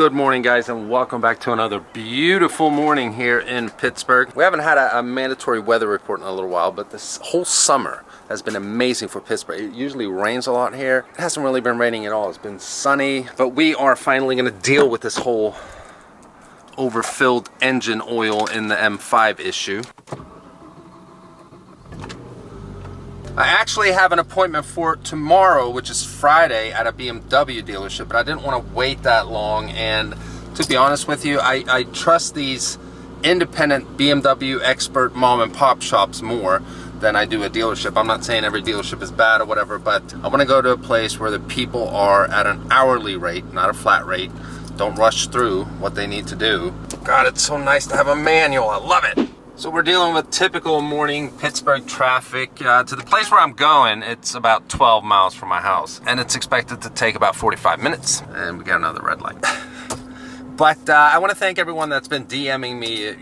Good morning, guys, and welcome back to another beautiful morning here in Pittsburgh. We haven't had a mandatory weather report in a little while, but this whole summer has been amazing for Pittsburgh. It usually rains a lot here. It hasn't really been raining at all. It's been sunny, but we are finally going to deal with this whole overfilled engine oil in the M5 issue. I actually have an appointment for tomorrow, which is Friday, at a BMW dealership, but I didn't want to wait that long. And to be honest with you, I trust these independent BMW expert mom and pop shops more than I do a dealership. I'm not saying every dealership is bad or whatever, but I want to go to a place where the people are at an hourly rate, not a flat rate. Don't rush through what they need to do. God, it's so nice to have a manual. I love it. So we're dealing with typical morning Pittsburgh traffic. To the place where I'm going, it's about 12 miles from my house, and it's expected to take about 45 minutes. And we got another red light. But I want to thank everyone that's been DMing me,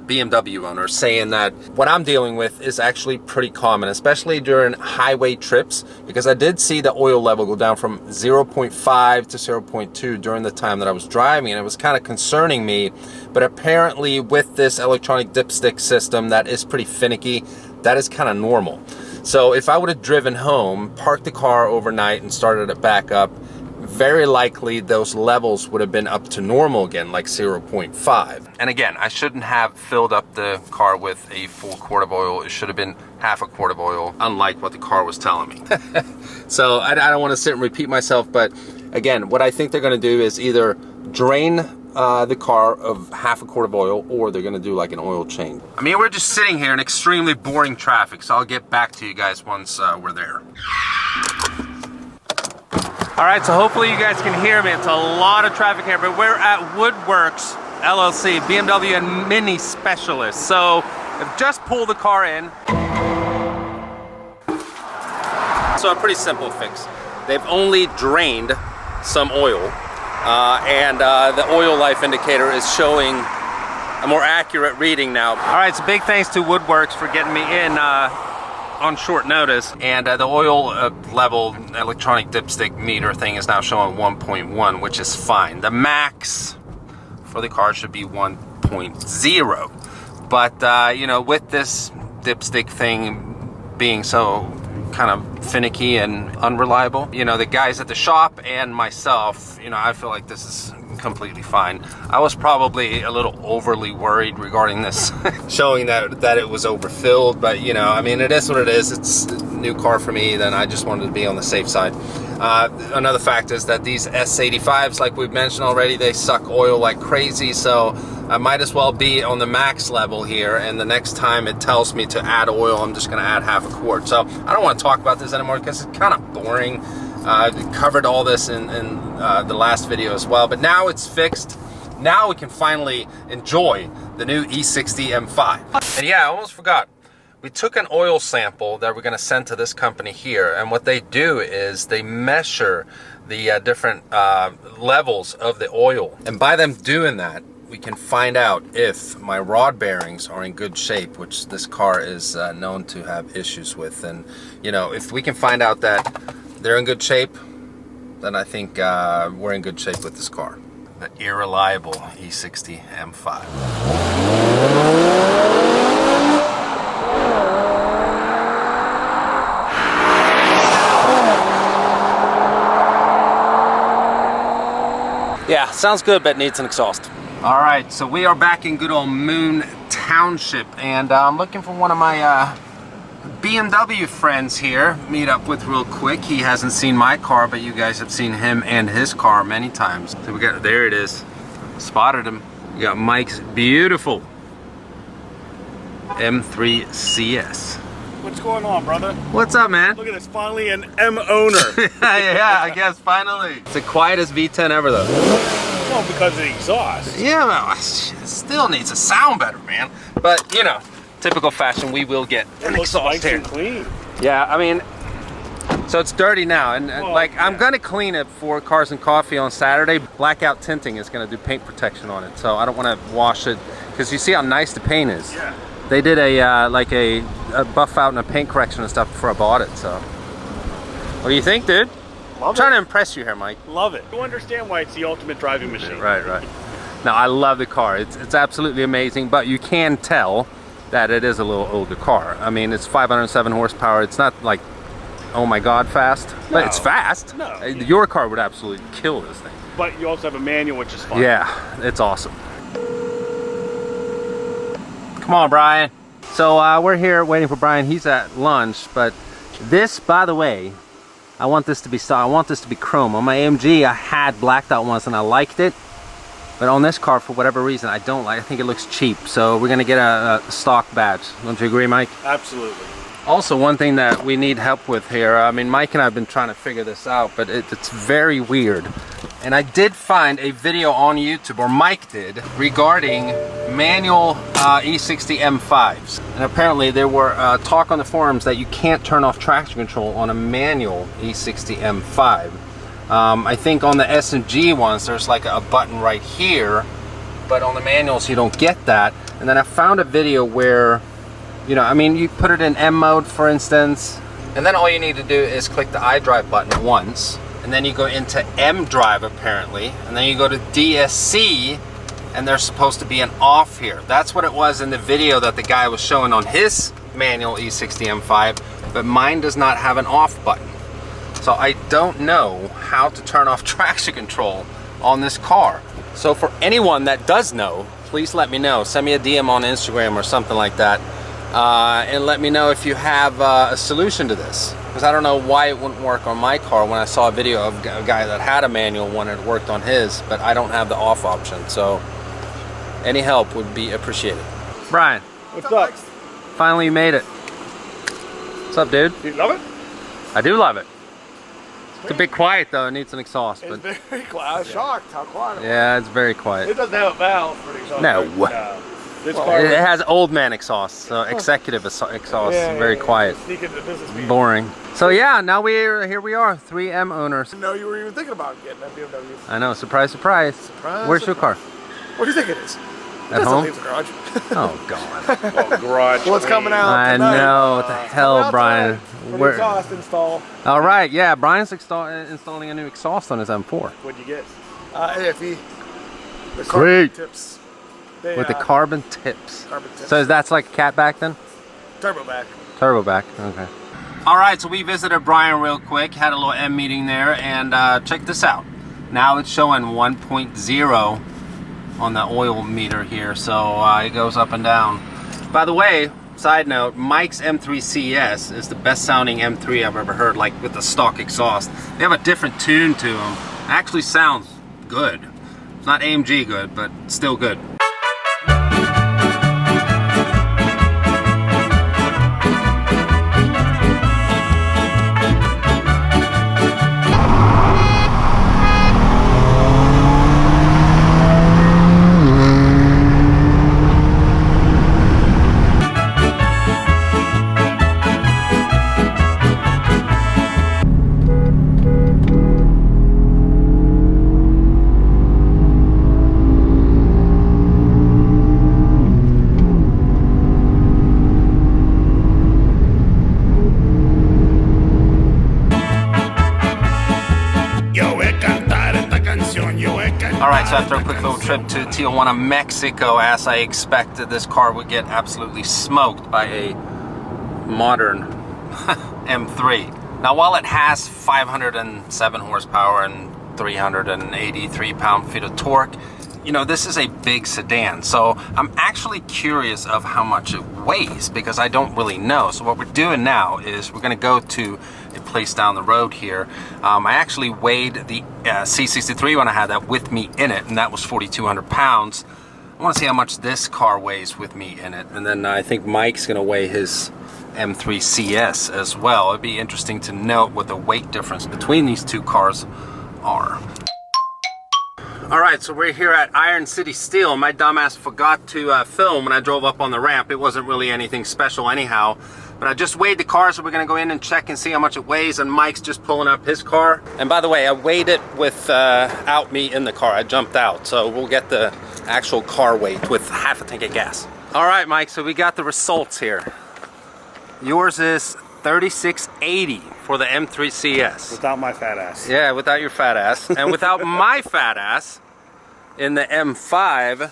BMW owners, saying that what I'm dealing with is actually pretty common, especially during highway trips, because I did see the oil level go down from 0.5 to 0.2 during the time that I was driving, and it was kind of concerning me. But apparently with this electronic dipstick system that is pretty finicky, that is kind of normal. So if I would have driven home, parked the car overnight and started it back up, very likely those levels would have been up to normal again, like 0.5. And again, I shouldn't have filled up the car with a full quart of oil. It should have been half a quart of oil, unlike what the car was telling me. So I don't want to sit and repeat myself, but again, what I think they're going to do is either drain the car of half a quart of oil, or they're going to do like an oil change. I mean, we're just sitting here in extremely boring traffic, so I'll get back to you guys once we're there. All right, so hopefully you guys can hear me. It's a lot of traffic here, but we're at Woodworks LLC, BMW and Mini Specialist. So I've just pulled the car in. So a pretty simple fix. They've only drained some oil, and the oil life indicator is showing a more accurate reading now. All right, so big thanks to Woodworks for getting me in on short notice, and the oil level electronic dipstick meter thing is now showing 1.1, which is fine. The max for the car should be 1.0, but with this dipstick thing being so kind of finicky and unreliable, the guys at the shop and myself, I feel like this is completely fine. I was probably a little overly worried regarding this showing that it was overfilled, but I mean, it is what it is. It's a new car for me, then I just wanted to be on the safe side. Another fact is that these S85s, like we've mentioned already, they suck oil like crazy, so I might as well be on the max level here, and the next time it tells me to add oil, I'm just going to add half a quart. So I don't want to talk about this anymore because it's kind of boring. I covered all this in the last video as well, but now it's fixed. Now we can finally enjoy the new E60 M5. And yeah, I almost forgot. We took an oil sample that we're going to send to this company here, and what they do is they measure the different levels of the oil. And by them doing that, we can find out if my rod bearings are in good shape, which this car is known to have issues with. And if we can find out that they're in good shape, then I think we're in good shape with this car. The Unreliable E60 M5. Yeah, sounds good, but needs an exhaust. All right, so we are back in good old Moon Township, and I'm looking for one of my BMW friends here, meet up with real quick. He hasn't seen my car, but you guys have seen him and his car many times. So we got, there it is, spotted him. We got Mike's beautiful M3 CS. What's going on, brother? What's up, man? Look at this, finally an M owner. Yeah, I guess finally. It's the quietest V10 ever, though. Well, because of the exhaust. Yeah, well, it still needs to sound better, man. But typical fashion, we will get an exhaust here. Clean. Yeah, I mean, so it's dirty now, and I'm gonna clean it for Cars and Coffee on Saturday. Blackout tinting is gonna do paint protection on it, so I don't want to wash it because you see how nice the paint is. Yeah. They did a buff out and a paint correction and stuff before I bought it. So, what do you think, dude? Love I'm trying to it. impress you here, Mike. Love it. You understand why it's the ultimate driving machine. Right. Now, I love the car. It's absolutely amazing, but you can tell that it is a little older car. I mean, it's 507 horsepower. It's not like, oh my God, fast, but it's fast. No. Your car would absolutely kill this thing. But you also have a manual, which is fun. Yeah, it's awesome. Come on, Brian. So we're here waiting for Brian. He's at lunch, but this, by the way, I want this to be chrome. On my AMG, I had blacked out once and I liked it, but on this car, for whatever reason, I don't like. I think it looks cheap. So we're gonna get a stock badge. Don't you agree, Mike? Absolutely. Also, one thing that we need help with here, I mean, Mike and I have been trying to figure this out, but it's very weird. And I did find a video on YouTube, or Mike did, regarding manual E60 M5s. And apparently there were talk on the forums that you can't turn off traction control on a manual E60 M5. I think on the SMG ones, there's like a button right here, but on the manuals, you don't get that. And then I found a video where, you know, I mean, you put it in M mode, for instance, and then all you need to do is click the iDrive button once, and then you go into M drive apparently, and then you go to DSC, and there's supposed to be an off here. That's what it was in the video that the guy was showing on his manual E60 M5, but mine does not have an off button. So I don't know how to turn off traction control on this car. So for anyone that does know, please let me know. Send me a DM on Instagram or something like that. And let me know if you have a solution to this, because I don't know why it wouldn't work on my car when I saw a video of a guy that had a manual one and it worked on his, but I don't have the off option. So any help would be appreciated. Brian, What's up? finally you made it. What's up, dude? You love it? I do love it. It's a bit quiet though. It needs an exhaust, It's but very quiet. I was shocked how quiet it was. yeah, it's very It quiet. doesn't have a valve for the exhaust. No. No. This car It has old man exhaust, so executive exhaust, very quiet. Sneak into business meeting. Boring. So yeah, now here we are, 3M owners. I didn't know you were even thinking about getting that BMW. I know, surprise, surprise. Surprise, Where's your car? What do you think it is? At Doesn't home? leave the garage. Oh God. Oh, garage. What's coming out I tonight? know, what the hell, Brian. For the Where? exhaust install. All right, yeah, Brian's installing a new exhaust on his M4. What'd you get? AFE. The Sweet. carbon tips. They, With the carbon tips. Carbon tips. So that's like a catback then? Turbo back. Turbo back, okay. All right, so we visited Brian real quick, had a little M meeting there, and check this out. Now it's showing 1.0 on the oil meter here, so it goes up and down. By the way, side note, Mike's M3 CS is the best sounding M3 I've ever heard, like with the stock exhaust. They have a different tune to them. It actually sounds good. It's not AMG good, but still good. Alright, so after a quick little trip to Tijuana, Mexico, as I expected, this car would get absolutely smoked by a modern M3. Now, while it has 507 horsepower and 383 pound-feet of torque, you know, this is a big sedan, so I'm actually curious of how much it weighs, because I don't really know. So what we're doing now is we're going to go to a place down the road here. I actually weighed the C63 when I had that with me in it, and that was 4,200 pounds. I want to see how much this car weighs with me in it, and then I think Mike's going to weigh his M3 CS as well. It'd be interesting to note what the weight difference between these two cars are. Alright, so we're here at Iron City Steel. My dumbass forgot to film when I drove up on the ramp. It wasn't really anything special anyhow. But I just weighed the car, so we're going to go in and check and see how much it weighs. And Mike's just pulling up his car. And by the way, I weighed it without me in the car. I jumped out. So we'll get the actual car weight with half a tank of gas. Alright, Mike, so we got the results here. Yours is 3680 for the M3 CS. Without my fat ass. Yeah, without your fat ass. And without my fat ass in the M5,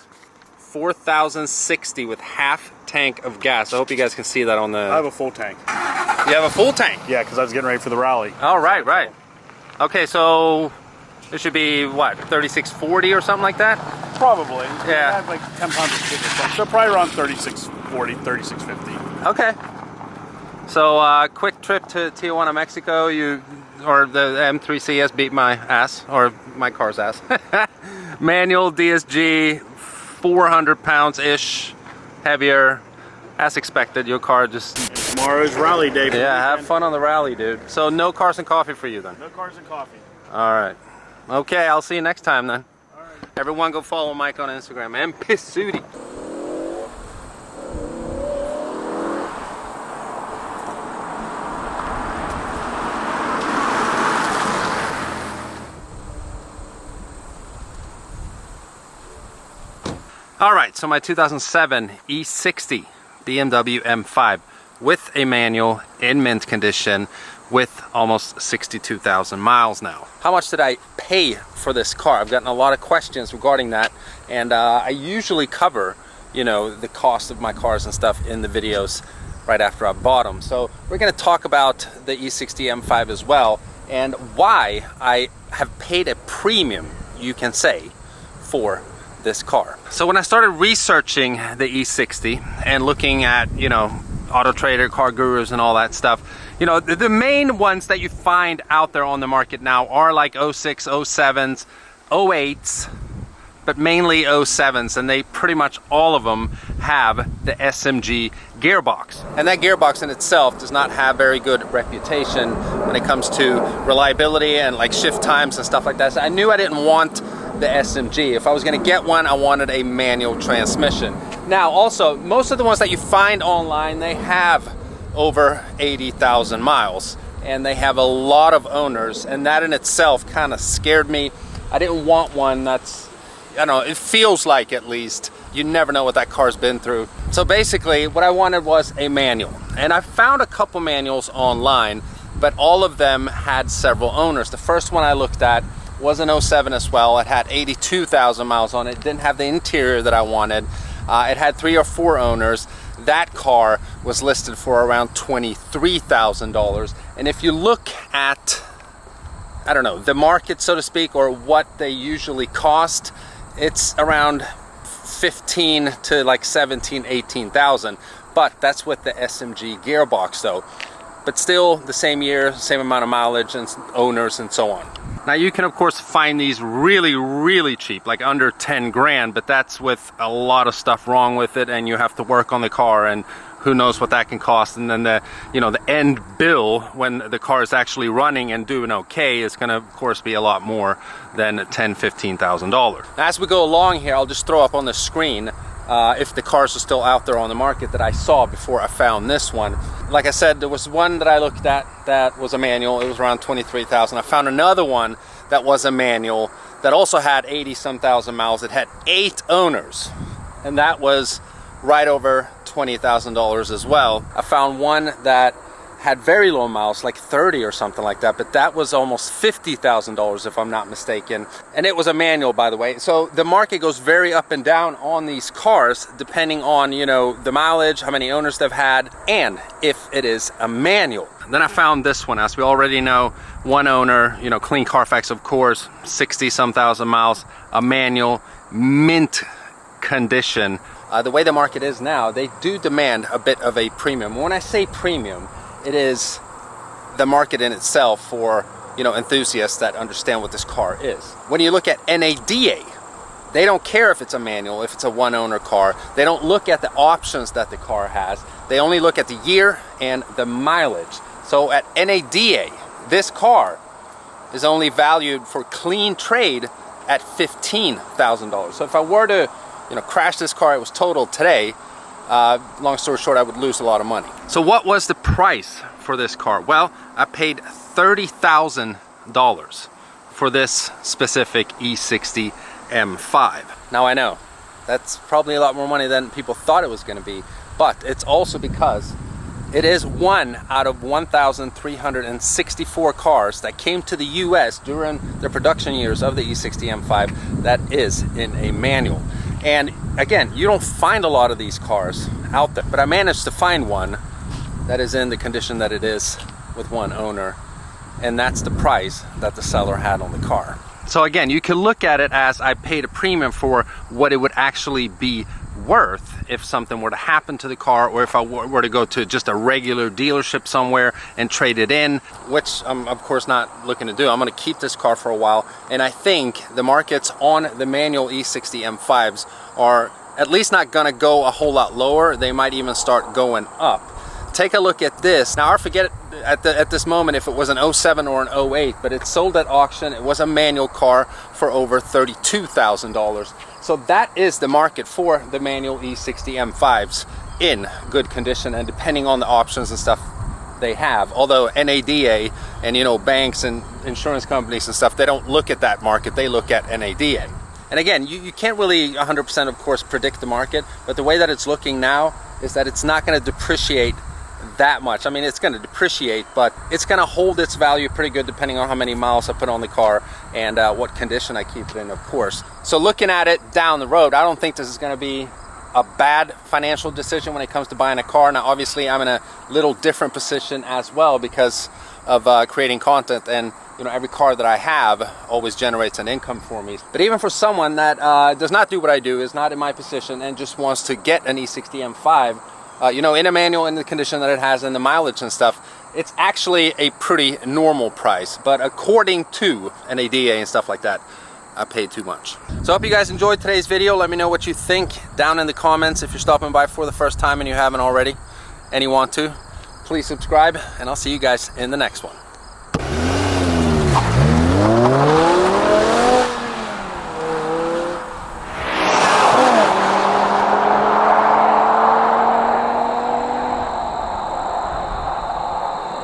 4,060 with half tank of gas. I hope you guys can see that on the... I have a full tank. You have a full tank? Yeah, because I was getting ready for the rally. Oh, right, right. Okay, so it should be, what, 3640 or something like that? Probably. Yeah. I had like 10 pounds of shit or something. So probably around 3640, 3650. Okay. So, quick trip to Tijuana, Mexico. Or the M3 CS beat my ass, or my car's ass. Manual DSG, 400 pounds-ish heavier. As expected, your car just... Tomorrow's rally day. Yeah, have fun on the rally, dude. So no cars and coffee for you then? No cars and coffee. All right. Okay, I'll see you next time then. All right. Everyone go follow Mike on Instagram. And Pissootie. All right, so my 2007 E60 BMW M5 with a manual in mint condition with almost 62,000 miles now. How much did I pay for this car? I've gotten a lot of questions regarding that, and I usually cover, you know, the cost of my cars and stuff in the videos right after I bought them. So we're going to talk about the E60 M5 as well, and why I have paid a premium, you can say, for this car. So when I started researching the E60 and looking at, you know, Auto Trader, Car Gurus and all that stuff, you know, the main ones that you find out there on the market now are like 06, 07s, 08s, but mainly 07s, and they pretty much all of them have the SMG gearbox. And that gearbox in itself does not have very good reputation when it comes to reliability and like shift times and stuff like that. So I knew I didn't want the SMG. If I was going to get one, I wanted a manual transmission. Now also, most of the ones that you find online, they have over 80,000 miles and they have a lot of owners, and that in itself kind of scared me. I didn't want one that's, I don't know, it feels like, at least, you never know what that car's been through. So basically what I wanted was a manual, and I found a couple manuals online, but all of them had several owners. The first one I looked at was an 07 as well. It had 82,000 miles on it. It didn't have the interior that I wanted. It had 3 or 4 owners. That car was listed for around $23,000. And if you look at, I don't know, the market, so to speak, or what they usually cost, it's around 15 to like 17, 18,000. But that's with the SMG gearbox though. But still the same year, same amount of mileage and owners and so on. Now you can of course find these really, really cheap, like under 10 grand, but that's with a lot of stuff wrong with it, and you have to work on the car, and who knows what that can cost. And then the, you know, the end bill when the car is actually running and doing okay is going to of course be a lot more than $10,000–15,000. As we go along here, I'll just throw up on the screen if the cars are still out there on the market that I saw before I found this one. Like I said, there was one that I looked at that was a manual. It was around 23,000. I found another one that was a manual that also had 80-some thousand miles. It had 8 owners, and that was right over $20,000 as well. I found one that had very low miles, like 30 or something like that, but that was almost $50,000 if I'm not mistaken. And it was a manual, by the way. So the market goes very up and down on these cars depending on, you know, the mileage, how many owners they've had, and if it is a manual. Then I found this one. As we already know, 1 owner, you know, clean Carfax of course, 60-some thousand miles, a manual, mint condition. The way the market is now, they do demand a bit of a premium. When I say premium, it is the market in itself for, you know, enthusiasts that understand what this car is. When you look at NADA, they don't care if it's a manual, if it's a 1-owner car. They don't look at the options that the car has. They only look at the year and the mileage. So at NADA, this car is only valued for clean trade at $15,000. So if I were to, you know, crash this car, it was totaled today, long story short, I would lose a lot of money. So what was the price for this car? Well, I paid $30,000 for this specific E60 M5. Now I know that's probably a lot more money than people thought it was going to be, but it's also because It is one out of 1,364 cars that came to the US during the production years of the E60 M5 that is in a manual. And again, you don't find a lot of these cars out there, but I managed to find one that is in the condition that it is with one owner, and that's the price that the seller had on the car. So again, you can look at it as I paid a premium for what it would actually be worth if something were to happen to the car, or if I were to go to just a regular dealership somewhere and trade it in, which I'm of course not looking to do. I'm going to keep this car for a while, and I think the markets on the manual E60 M5s are at least not going to go a whole lot lower. They might even start going up. Take a look at this. Now I forget at this moment if it was an 07 or an 08, but it sold at auction. It was a manual car for over $32,000. So that is the market for the manual E60 M5s in good condition, and depending on the options and stuff they have. Although NADA and, you know, banks and insurance companies and stuff, they don't look at that market, they look at NADA. And again, you can't really 100% of course predict the market, but the way that it's looking now is that it's not going to depreciate that much. I mean, it's going to depreciate, but it's going to hold its value pretty good depending on how many miles I put on the car and what condition I keep it in, of course. So looking at it down the road, I don't think this is going to be a bad financial decision when it comes to buying a car. Now obviously I'm in a little different position as well because of creating content, and you know, every car that I have always generates an income for me. But even for someone that does not do what I do, is not in my position, and just wants to get an E60 M5, you know, in a manual, in the condition that it has, and the mileage and stuff, it's actually a pretty normal price. But according to NADA and stuff like that, I paid too much. So I hope you guys enjoyed today's video. Let me know what you think down in the comments. If you're stopping by for the first time and you haven't already, and you want to, please subscribe, and I'll see you guys in the next one.